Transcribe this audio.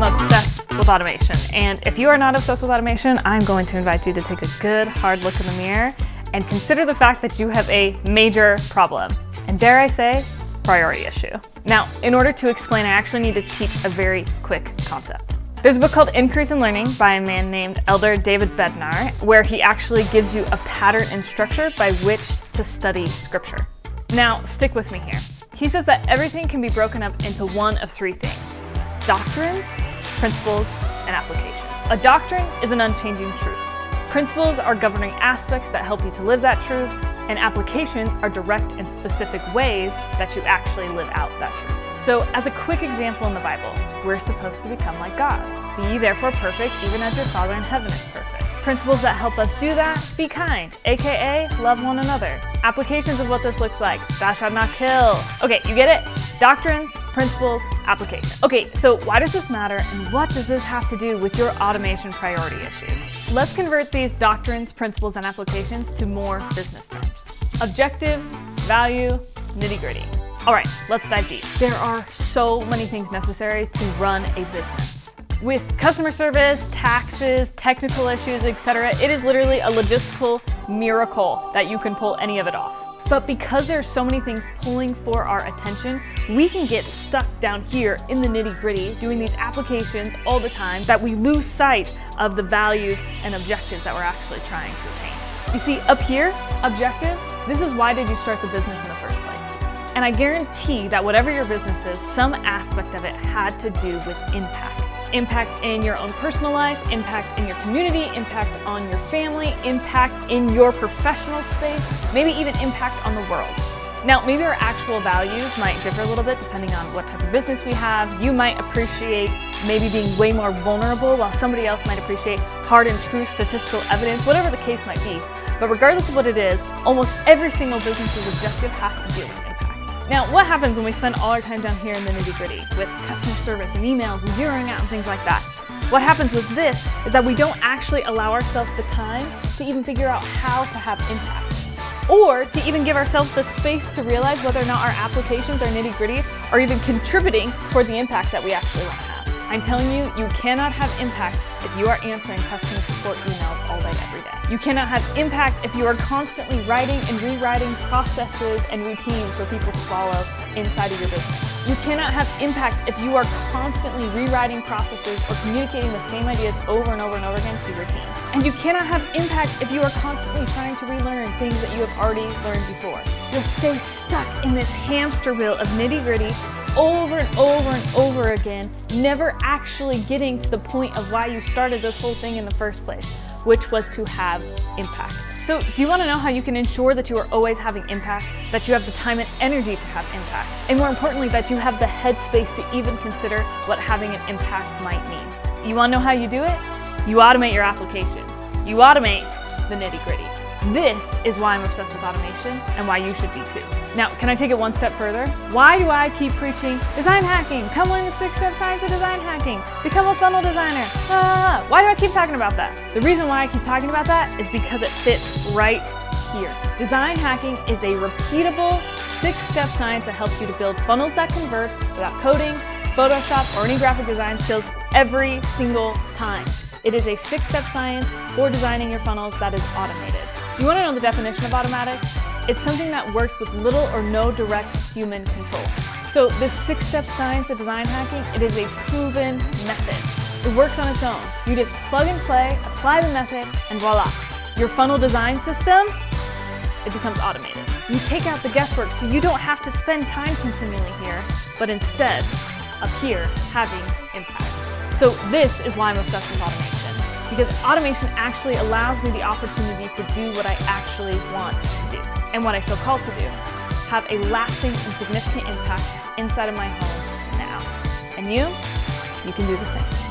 am obsessed with automation, and if you are not obsessed with automation, I'm going to invite you to take a good, hard look in the mirror and consider the fact that you have a major problem, and dare I say, priority issue. Now, in order to explain, I actually need to teach a very quick concept. There's a book called Increase in Learning by a man named Elder David Bednar, where he actually gives you a pattern and structure by which to study scripture. Now, stick with me here. He says that everything can be broken up into one of three things: doctrines, principles, and application. A doctrine is an unchanging truth. Principles are governing aspects that help you to live that truth, and applications are direct and specific ways that you actually live out that truth. So, as a quick example in the Bible, we're supposed to become like God. Be ye therefore perfect, even as your Father in heaven is perfect. Principles that help us do that: be kind, aka love one another. Applications of what this looks like: thou shalt not kill. Okay, you get it? Doctrines, principles, application. Okay, so why does this matter, and what does this have to do with your automation priority issues? Let's convert these doctrines, principles, and applications to more business terms. Objective, value, nitty-gritty. All right, let's dive deep. There are so many things necessary to run a business. With customer service, taxes, technical issues, etc., it is literally a logistical miracle that you can pull any of it off. But because there are so many things pulling for our attention, we can get stuck down here in the nitty-gritty doing these applications all the time that we lose sight of the values and objectives that we're actually trying to attain. You see, up here, objective, this is why did you start the business in the first place. And I guarantee that whatever your business is, some aspect of it had to do with impact. Impact in your own personal life, impact in your community, impact on your family, impact in your professional space, maybe even impact on the world. Now, maybe our actual values might differ a little bit depending on what type of business we have. You might appreciate maybe being way more vulnerable, while somebody else might appreciate hard and true statistical evidence, whatever the case might be. But regardless of what it is, almost every single business's objective has to deal with impact. Now, what happens when we spend all our time down here in the nitty-gritty with customer service and emails and zeroing out and things like that? What happens with this is that we don't actually allow ourselves the time to even figure out how to have impact, or to even give ourselves the space to realize whether or not our applications or nitty-gritty are even contributing toward the impact that we actually want to have. I'm telling you, you cannot have impact if you are answering customer support emails all day, every day. You cannot have impact if you are constantly writing and rewriting processes and routines for people to follow inside of your business. You cannot have impact if you are constantly rewriting processes or communicating the same ideas over and over and over again to your team. And you cannot have impact if you are constantly trying to relearn things that you have already learned before. You'll stay stuck in this hamster wheel of nitty-gritty over and over and over again, never actually getting to the point of why you started this whole thing in the first place, which was to have impact. So do you want to know how you can ensure that you are always having impact, that you have the time and energy to have impact, and more importantly, that you have the headspace to even consider what having an impact might mean? You want to know how you do it? You automate your applications. You automate the nitty-gritty. This is why I'm obsessed with automation and why you should be too. Now, can I take it one step further? Why do I keep preaching design hacking? Come learn the 6-step science of design hacking. Become a funnel designer. Why do I keep talking about that? The reason why I keep talking about that is because it fits right here. Design hacking is a repeatable 6-step science that helps you to build funnels that convert without coding, Photoshop, or any graphic design skills every single time. It is a 6-step science for designing your funnels that is automated. Do you want to know the definition of automatic? It's something that works with little or no direct human control. So this 6-step science of design hacking, it is a proven method. It works on its own. You just plug and play, apply the method, and voila. Your funnel design system, it becomes automated. You take out the guesswork so you don't have to spend time continually here, but instead, up here, having impact. So this is why I'm obsessed with automation, because automation actually allows me the opportunity to do what I actually want to do and what I feel called to do: have a lasting and significant impact inside of my home now. And you can do the same.